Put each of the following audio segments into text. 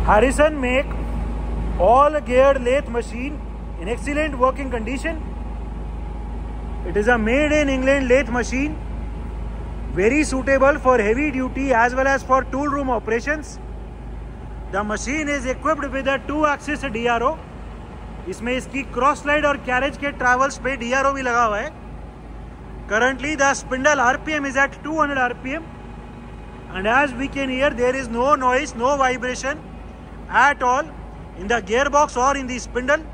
Harrison make all geared lathe machine in excellent working condition. It is a made in England lathe machine, very suitable for heavy duty as well as for tool room operations. The machine is equipped with a 2-axis DRO. इसमें इसकी cross slide और carriage के travels पे DRO भी लगा हुआ है. Currently the spindle RPM is at 200 RPM and as we can hear there is no noise, no vibration at all in the gearbox or in the spindle.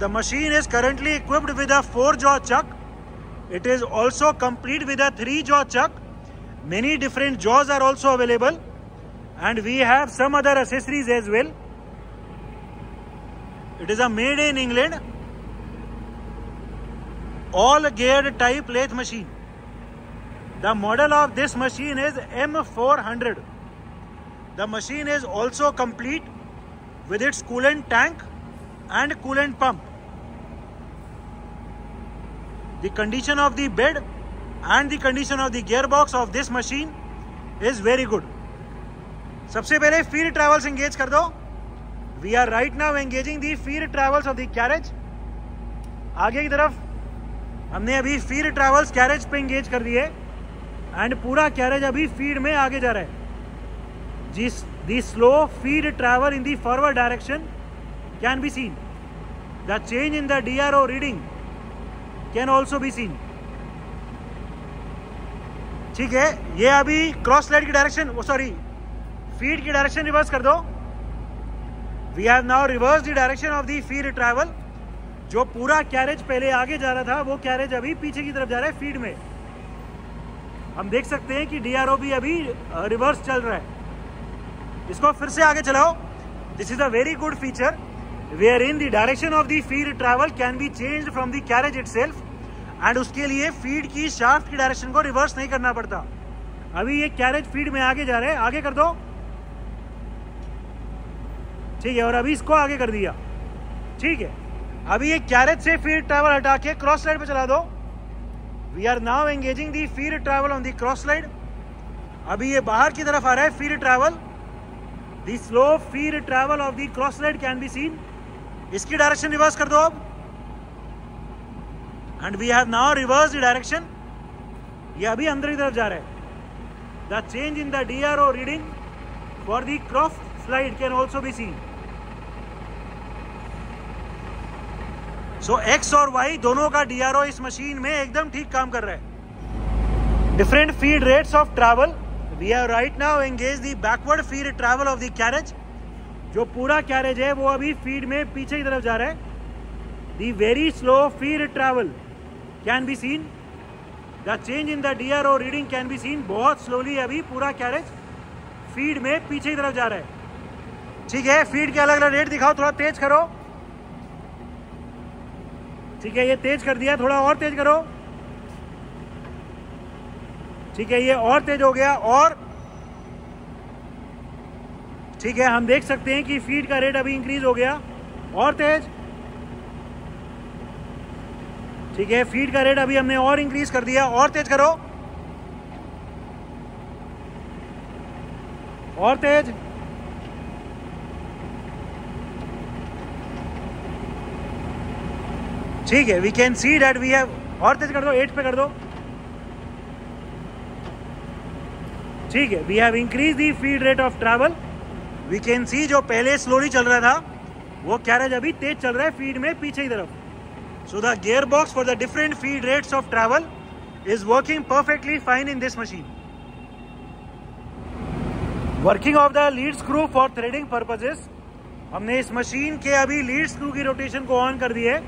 The machine is currently equipped with a 4-jaw chuck. It is also complete with a 3-jaw chuck. Many different jaws are also available and we have some other accessories as well. It is a made in England all geared type lathe machine. The model of this machine is M400. The machine is also complete with its coolant tank and coolant pump. The condition of the bed and the condition of the gearbox of this machine is very good. सबसे पहले feed travels engage कर दो. We are right now engaging the feed travels of the carriage. आगे की तरफ हमने अभी feed travels carriage पे engage कर दिए and पूरा carriage अभी feed में आगे जा रहा है. The slow feed travel in the forward direction can be seen. The change in the DRO reading can also be seen. ठीक है, ये अभी क्रॉस स्लाइड की डायरेक्शन, फीड की डायरेक्शन रिवर्स कर दो. We have now reverse the direction of the feed travel. जो पूरा कैरेज पहले आगे जा रहा था वो कैरेज अभी पीछे की तरफ जा रहा है फीड में. हम देख सकते हैं कि DRO भी अभी रिवर्स चल रहा है. इसको फिर से आगे चलाओ. This is a very good feature where in the direction of the feed travel can be changed from the carriage itself and उसके लिए फीड की शाफ्ट की डायरेक्शन को रिवर्स नहीं करना पड़ता. अभी ये कैरेज फीड में आगे जा रहे हैं. आगे कर दो. ठीक है, और अभी इसको आगे कर दिया. ठीक है, अभी ये कैरेज से फीड ट्रैवल हटा के क्रॉस स्लाइड पे चला दो. We are now engaging the feed travel on the cross slide. अभी ये बाहर की तरफ आ रहा है feed travel. The slow feed travel of the cross slide can be seen. इसकी डायरेक्शन रिवर्स कर दो अब. And we have now reverse the direction. ये अभी अंदर की तरफ जा रहा है. The change in the DRO reading for the cross slide can also be seen. So X और Y दोनों का DRO इस मशीन में एकदम ठीक काम कर रहा है. Different feed rates of travel. We are right now engage the backward feed travel of the carriage. जो पूरा कैरेज है वो अभी फीड में पीछे की तरफ जा रहा है. The very slow feed travel can be scene. The change in the DRO reading can be scene. बहुत स्लोली अभी पूरा कैरेज फीड में पीछे की तरफ जा रहा है. ठीक है, फीड के अलग अलग रेट दिखाओ. थोड़ा तेज करो. ठीक है, ये तेज कर दिया. थोड़ा और तेज करो. ठीक है, ये और तेज हो गया. और ठीक है, हम देख सकते हैं कि फीड का रेट अभी इंक्रीज हो गया. और तेज. ठीक है, फीड का रेट अभी हमने और इंक्रीज कर दिया. और तेज करो. और तेज. ठीक है, we can see that we have. और तेज कर दो. 8 पे कर दो. ठीक है, we have increase the feed rate of travel. We can see जो पहले स्लोली चल रहा था वो कैरेज अभी तेज चल रहा है फीड में पीछे की तरफ. So the gear box for the different feed rates of travel is working perfectly fine in this machine. Working of the lead screw for threading purposes. हमने इस मशीन के अभी लीड स्क्रू की रोटेशन को ऑन कर दी है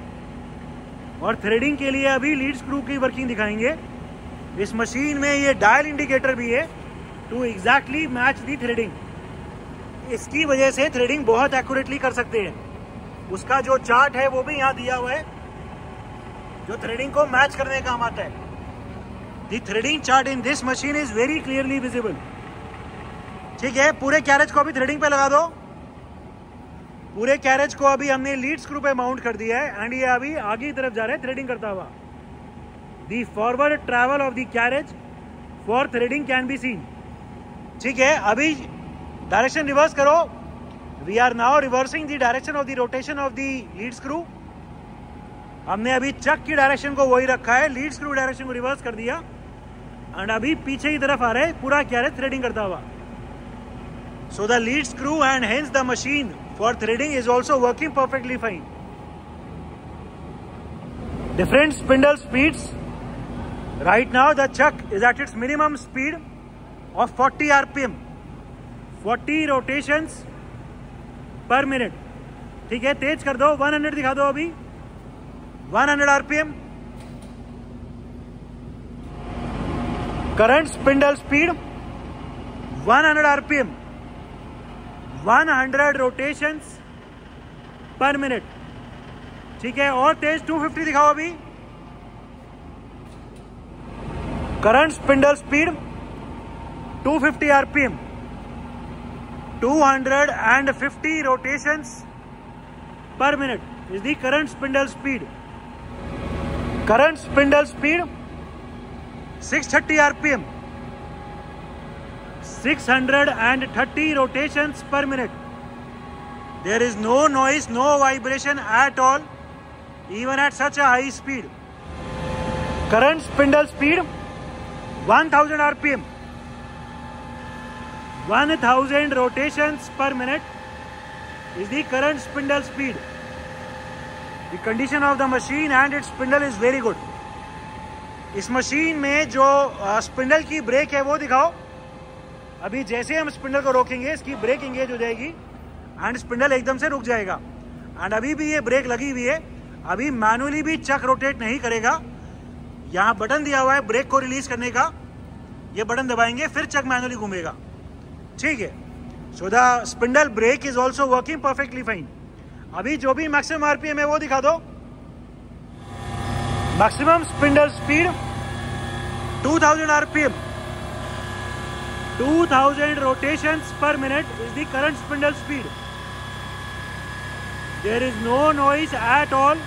और threading के लिए अभी लीड स्क्रू की वर्किंग दिखाएंगे. इस मशीन में ये डायल इंडिकेटर भी है to exactly match the threading. इसकी वजह से थ्रेडिंग बहुत एक्यूरेटली कर सकते हैं. उसका जो चार्ट है वो भी यहाँ दिया हुआ है जो थ्रेडिंग को मैच करने का काम आता है. The threading chart in this machine is very clearly visible. ठीक है, पूरे कैरेज को अभी थ्रेडिंग पे लगा दो. पूरे कैरेज को अभी हमने लीड स्क्रू पे माउंट कर दिया है एंड ये अभी आगे की तरफ जा रहा है थ्रेडिंग करता हुआ. The forward travel of the carriage for threading can be seen. ठीक है, अभी डायरेक्शन रिवर्स करो। We are now reversing the direction of the rotation of the lead screw. हमने अभी चक की डायरेक्शन को वही रखा है, लीड स्क्रू डायरेक्शन को रिवर्स कर दिया एंड अभी पीछे की तरफ आ रहे पूरा क्या है थ्रेडिंग करता हुआ। So the lead screw and hence the machine for threading is also working perfectly fine. Different spindle speeds. Right now the chuck is at its minimum speed of 40 RPM, 40 rotations per minute. ठीक है, तेज कर दो, 100 दिखा दो अभी, 100 RPM। Current spindle speed 100 RPM, 100 rotations per minute. ठीक है, और तेज 250 दिखाओ अभी। Current spindle speed 250 RPM, 250 rotations per minute is the current spindle speed. Current spindle speed 630 RPM, 630 rotations per minute. There is no noise, no vibration at all, even at such a high speed. Current spindle speed 1000 RPM, 1000 rotations per minute is the current spindle speed. The condition of the machine and its spindle is very good. इस machine में जो spindle की break है वो दिखाओ। अभी जैसे हम स्पिंडल को रोकेंगे इसकी ब्रेक एंगेज हो जाएगी एंड स्पिंडल एकदम से रुक जाएगा। एंड अभी भी ये ब्रेक लगी हुई है, अभी मैनुअली भी चक रोटेट नहीं करेगा। यहाँ बटन दिया हुआ है ब्रेक को रिलीज करने का, ये बटन दबाएंगे फिर चक मैनुअली घूमेगा। ठीक है, so the spindle brake is also working perfectly fine. अभी जो भी मैक्सिमम आरपीएम है वो दिखा दो। Maximum spindle speed 2000 RPM, 2000 rotations per minute is the current spindle speed. There is no noise at all,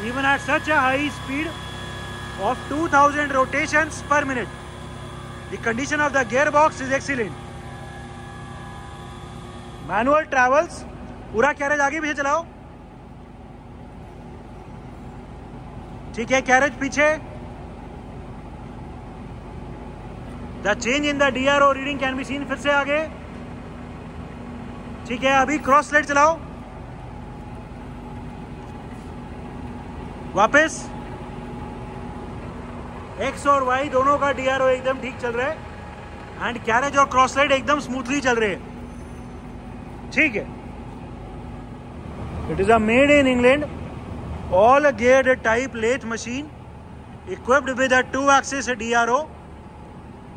even at such a high speed of 2000 rotations per minute. The condition of the gearbox is excellent. Manual travels. पूरा carriage आगे पीछे चलाओ। ठीक है, carriage पीछे। The change in the DRO reading can be scene, फिर से आगे। ठीक है, अभी क्रॉस स्लाइड चलाओ, वापस। X और Y दोनों का DRO एकदम ठीक चल रहा है एंड कैरेज और क्रॉस स्लाइड एकदम स्मूथली चल रहे हैं। ठीक है, it is a made in England all geared type lathe machine equipped with a 2-axis DRO,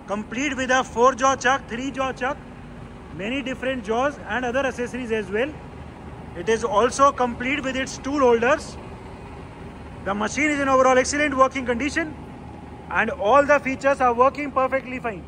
complete with a 4-jaw chuck, 3-jaw chuck, many different jaws and other accessories as well. It is also complete with its tool holders. The machine is in overall excellent working condition and all the features are working perfectly fine.